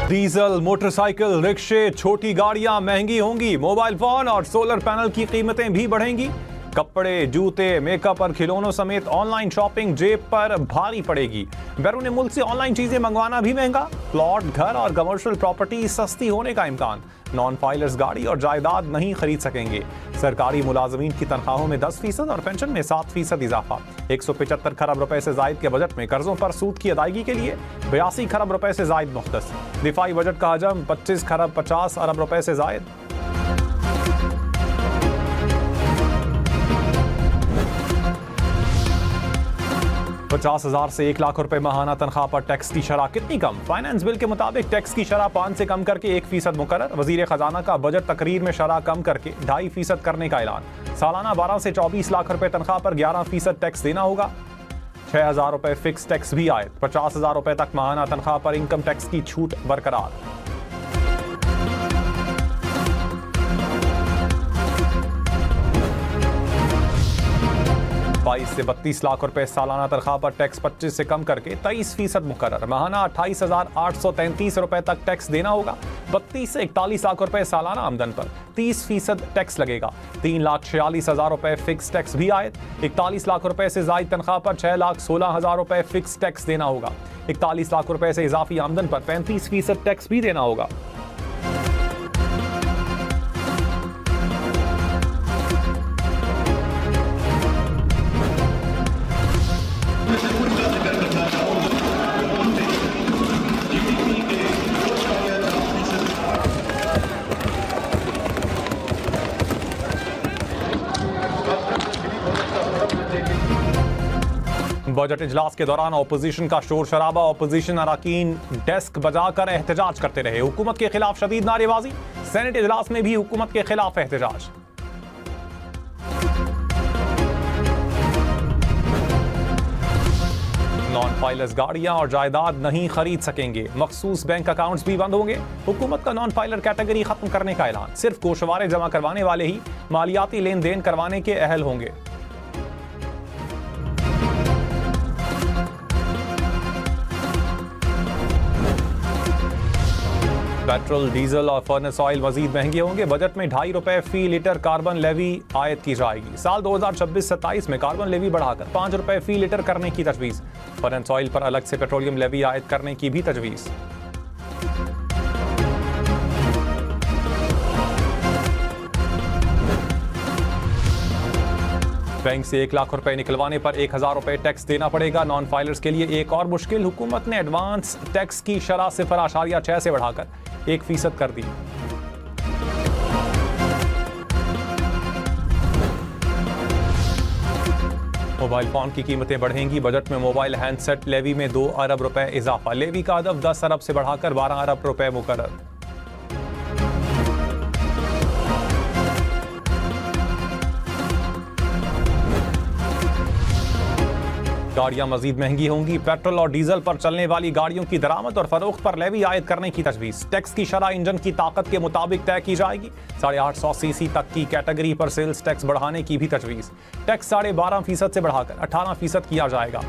Diesel, motorcycle, रिक्शे, छोटी गाड़ियां महंगी होंगी। मोबाइल फोन और सोलर पैनल की कीमतें भी बढ़ेंगी। कपड़े, जूते, मेकअप और खिलौनों समेत ऑनलाइन शॉपिंग जेब पर भारी पड़ेगी। बैरून मुल्क से ऑनलाइन चीजें मंगवाना भी महंगा। प्लॉट, घर और कमर्शियल प्रॉपर्टी सस्ती होने का इम्कान। नॉन फाइलर्स गाड़ी और जायदाद नहीं खरीद सकेंगे। सरकारी मुलाजमीन की तनख्वाहों में 10% और पेंशन में 7% इजाफा। 175 खरब रुपए से जायद के बजट में कर्जों पर सूद की अदायगी के लिए 82 खरब रुपए से जायद मुख्तस। दिफाई बजट का हजम 25 खरब 50 अरब रुपए से जायद। $50,000 से 1 लाख रुपए माहाना तनख्वाह पर टैक्स की शरह कितनी कम? फाइनेंस बिल के मुताबिक टैक्स की शरह 5 से कम करके 1% मुकर्रर। वजीर खजाना का बजट तकरीर में शरह कम करके 2.5% करने का ऐलान। सालाना 12 से 24 लाख रुपए तनख्वाह पर 11% टैक्स देना होगा। 6,000 रुपए फिक्स टैक्स भी आए। 50,000 रुपए तक माहाना तनख्वाह पर इनकम टैक्स की छूट बरकरार। 22 से 32 लाख रुपए सालाना तनख्वाह पर टैक्स 25 से कम करके 23% मुकर्रर। माहाना 28,833 रुपए तक टैक्स देना होगा। 32 से 41 लाख रुपए सालाना आमदन पर 30% टैक्स लगेगा। 3,46,000 रुपए फिक्स टैक्स भी आए। 41 लाख रुपए से जायद तनख्वाह पर 6,16,000 रुपए फिक्स टैक्स देना होगा। 41 लाख रुपए से इजाफी आमदन पर 35% टैक्स भी देना होगा। बजट इजलास के दौरान ऑपोजिशन का शोर शराबा। ऑपोजिशन अराकीन डेस्क बजाकर एहतजाज करते रहे। हुकूमत के खिलाफ शदीद नारेबाजी। सेनेट इजलास में भी हुकूमत के खिलाफ एहतजाज। नॉन फाइलर्स गाड़ियां और जायदाद नहीं खरीद सकेंगे। मखसूस बैंक अकाउंट्स भी बंद होंगे। हुकूमत का नॉन फाइलर कैटेगरी खत्म करने का ऐलान। सिर्फ गोशवारे जमा करवाने वाले ही मालियाती लेन देन करवाने के अहल होंगे। पेट्रोल, डीजल और फर्नेस ऑयल मजीद महंगे होंगे। बजट में 2.5 रुपए फी लीटर कार्बन लेवी आयद की जाएगी। साल 2026-27 में कार्बन लेवी बढ़ाकर 5 रुपए फी लीटर करने की तजवीज़। फर्नेस ऑयल पर अलग से पेट्रोलियम लेवी आयद करने की भी तजवीज़। बैंक से 1 लाख रुपए निकलवाने पर 1,000 रुपए टैक्स देना पड़ेगा। नॉन फाइलर्स के लिए एक और मुश्किल। हुकूमत ने एडवांस टैक्स की शरह 0.6 से बढ़ाकर 1% कर दी। मोबाइल फोन की कीमतें बढ़ेंगी। बजट में मोबाइल हैंडसेट लेवी में 2 अरब रुपए इजाफा। लेवी का हदफ 10 अरब से बढ़ाकर 12 अरब रुपए मुकर्रर। गाड़ियां मजीद महंगी होंगी। पेट्रोल और डीजल पर चलने वाली गाड़ियों की दरामद और फरोख्त पर लेवी आयद करने की तजवीज़। टैक्स की शरह इंजन की ताकत के मुताबिक तय की जाएगी। 850 सीसी तक की कैटेगरी पर सेल्स टैक्स बढ़ाने की भी तजवीज़। टैक्स 12.5% से बढ़ाकर 18% किया जाएगा।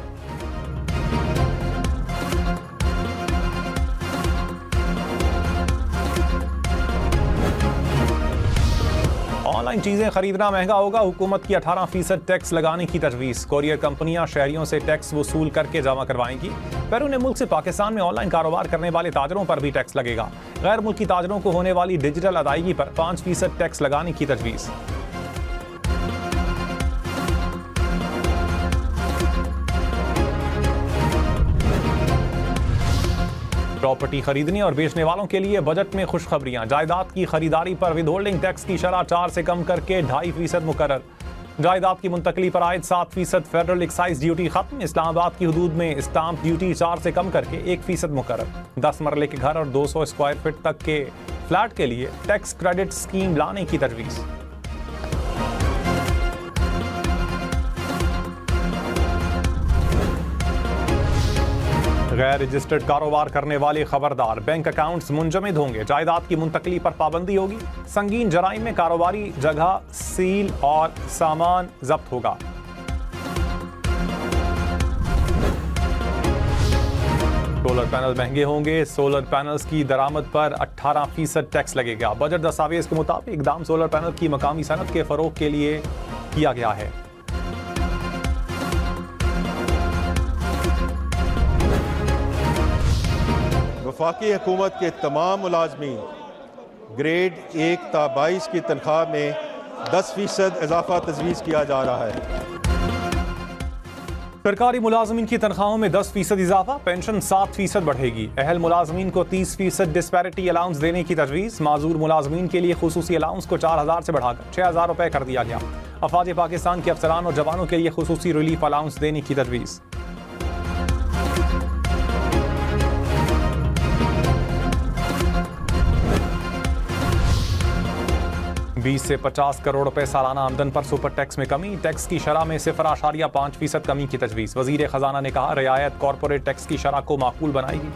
ऑनलाइन चीजें खरीदना महंगा होगा। हुकूमत की 18% टैक्स लगाने की तजवीज़। कोरियर कंपनियां शहरियों से टैक्स वसूल करके जमा करवाएंगी। बैरून मुल्क से पाकिस्तान में ऑनलाइन कारोबार करने वाले ताजरों पर भी टैक्स लगेगा। गैर मुल्की ताजरों को होने वाली डिजिटल अदायगी पर 5% टैक्स लगाने की तजवीज़। प्रॉपर्टी खरीदने और बेचने वालों के लिए बजट में खुशखबरियां। जायदाद की खरीदारी पर विदहोल्डिंग टैक्स की शरह 4 से कम करके 2.5% मुकर्रर। जायदाद की मुंतकली पर आयद 7% फेडरल एक्साइज ड्यूटी खत्म। इस्लामाबाद की हदूद में स्टाम्प ड्यूटी 4 से कम करके 1% मुकर्रर। 10 मरले के घर और 200 स्क्वायर फीट तक के फ्लैट के लिए टैक्स क्रेडिट स्कीम लाने की तजवीज़। गैर रजिस्टर्ड कारोबार करने वाले खबरदार। बैंक अकाउंट्स मुंजमद होंगे। जायदाद की मुंतकली पर पाबंदी होगी। संगीन जराइम में कारोबारी जगह सील और सामान जब्त होगा। सोलर पैनल महंगे होंगे। सोलर पैनल्स की दरामद पर 18% टैक्स लगेगा। बजट दस्तावेज के मुताबिक इकदाम सोलर पैनल की मकामी सनत के फरोग के लिए किया गया है। वफाकी हुकूमत के तमाम मुलाजमीन ग्रेड 1 ता 22 की तनख्वाह में 10% इजाफा तजवीज़ किया जा रहा है। सरकारी मुलाजमीन की तनख्वाहों में 10% इजाफा, पेंशन 7% बढ़ेगी। अहल मुलाजमीन को 30% डिस्पैरिटी अलाउंस देने की तजवीज़। माजूर मुलाजमीन के लिए खुसूसी अलाउंस को 4000 से बढ़ाकर 6000 रुपए कर दिया गया। अफवाज पाकिस्तान के अफसरान और जवानों के लिए खुसूसी रिलीफ अलाउंस देने की तजवीज़। बीस से 50 करोड़ रुपए सालाना आमदन पर सुपर टैक्स में कमी। टैक्स की शरह में 0.5% कमी की तजवीज़। वजीर खजाना ने कहा, रियायत कॉरपोरेट टैक्स की शरह को माकूल बनाएगी।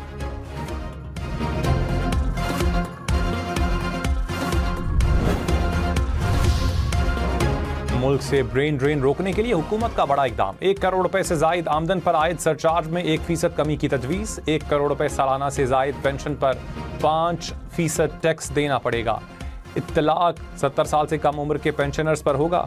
मुल्क से ब्रेन ड्रेन रोकने के लिए हुकूमत का बड़ा इकदाम। 1 करोड़ रुपए से जायद आमदन पर आयद सरचार्ज में 1% कमी की तजवीज़। 1 करोड़ रुपए सालाना से जायद पेंशन पर 5% टैक्स देना पड़ेगा। इत्तलाक 70 साल से कम उम्र के पेंशनर्स पर होगा।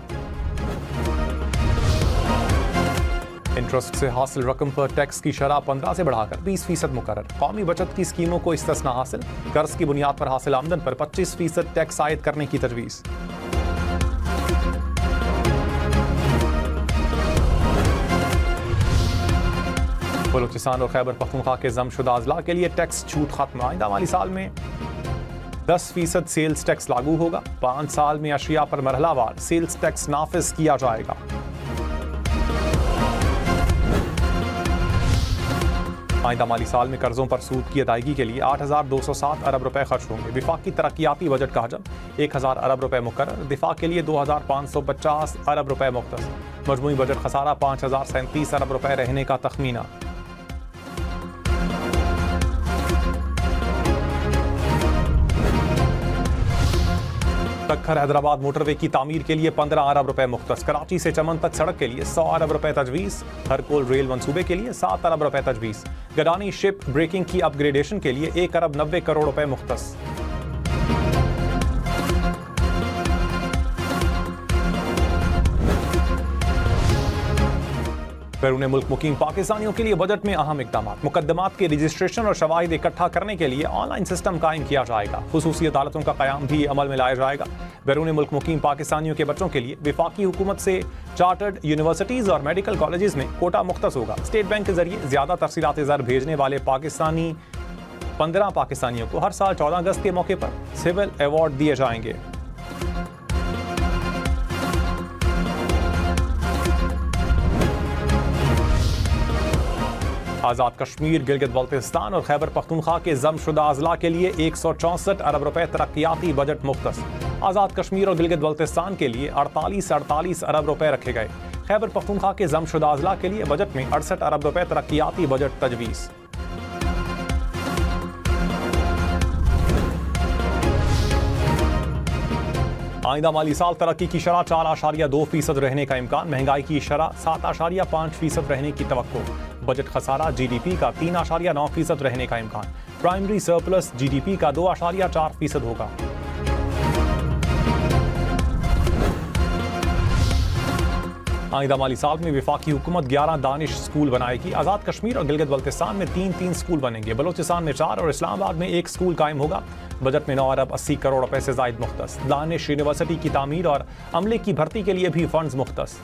इंटरेस्ट से हासिल रकम पर टैक्स की शरह 15 से बढ़ाकर 20% मुकर्रर। कौमी बचत की स्कीमों को इस्तिस्ना हासिल। कर्ज की बुनियाद पर हासिल आमदन पर 25% टैक्स आयद करने की तजवीज़। बलूचिस्तान और खैबर पख्तूनख्वा के जमशुदा अजला के लिए टैक्स छूट खत्म। आइंदा माली साल में 10% सेल्स टैक्स लागू होगा। 5 साल में अशिया पर मरहलावार सेल्स टैक्स नाफिज किया जाएगा। आइंदा माली साल में कर्जों पर सूद की अदायगी के लिए 8207 अरब रुपए खर्च होंगे। विफाकी तरक्याती बजट का हजम 1000 अरब रुपए मुकर्रर। दिफा के लिए 2550 अरब रुपए मुख्तस। मजमूई बजट खसारा 5037 अरब रुपए रहने का तखमीना। तखर हैदराबाद मोटरवे की तामीर के लिए 15 अरब रुपए मुख्तस। कराची से चमन तक सड़क के लिए 100 अरब रुपए तजवीज़। हरकोल रेल मंसूबे के लिए 7 अरब रुपए तजवीज़। गडानी शिप ब्रेकिंग की अपग्रेडेशन के लिए 1 अरब 90 करोड़ रुपए मुख्तस। बैरून मुल्क मुकीम पाकिस्तानियों के लिए बजट में अहम इकदाम। मुकदमात के रजिस्ट्रेशन और शवाहिद इकट्ठा करने के लिए ऑनलाइन सिस्टम कायम किया जाएगा। खुसूसी अदालतों का क़याम भी अमल में लाया जाएगा। बैरून मुल्क मुकीम पाकिस्तानियों के बच्चों के लिए विफाकी हुकूमत से चार्टर्ड यूनिवर्सिटीज़ और मेडिकल कॉलेजेस में कोटा मुख्तस होगा। स्टेट बैंक के जरिए ज़्यादा तफसीलात ज़र भेजने वाले 15 पाकिस्तानियों को हर साल 14 अगस्त के मौके पर सिविल अवार्ड दिए जाएंगे। आज़ाद कश्मीर, गिलगित बल्तिस्तान और खैबर पख्तूनख्वा के जमशुदा अजला के लिए 164 अरब रुपए तरक्याती बजट मुख्तस। आज़ाद कश्मीर और गिलगित बल्तिस्तान के लिए 48 अरब रुपए रखे गए। खैबर पख्तूनख्वा के जमशुदा अजला के लिए बजट में 68 अरब रुपए तरक्याती बजट तजवीज़। आइंदा माली साल तरक्की की शरह 4.2% रहने का इम्कान। महंगाई की शरह 7.5% रहने की तवक्को। बजट खसारा GDP का 3.9% रहने का इम्कान। प्राइमरी सरप्लस GDP का 2.4% होगा। आइंदा माली साल में विफाकी हुकूमत 11 दानिश स्कूल बनाएगी। आज़ाद कश्मीर और गिलगित बल्तिस्तान में 3 स्कूल बनेंगे। बलूचिस्तान में 4 और इस्लामाबाद में 1 स्कूल कायम होगा। बजट में 9 अरब 80 करोड़ रुपए से जायद मुख्तस। दानिश यूनिवर्सिटी की तामीर और अमले की भर्ती के लिए भी फंड्स मुख्तस।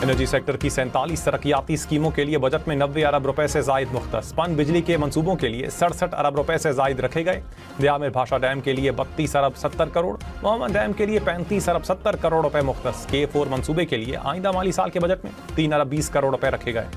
एनर्जी सेक्टर की 47 तरक्याती स्कीमों के लिए बजट में 90 अरब रुपए से जायद मुख्तस। पन बिजली के मंसूबों के लिए 67 अरब रुपए से जायद रखे गए। दयामिर भाषा डैम के लिए 32 अरब 70 करोड़। मोहम्मद डैम के लिए 35 अरब 70 करोड़ रुपए मुख्तस। K4 मंसूबे के लिए आइंदा माली साल के बजट में 3 अरब 20 करोड़ रुपए रखे गए।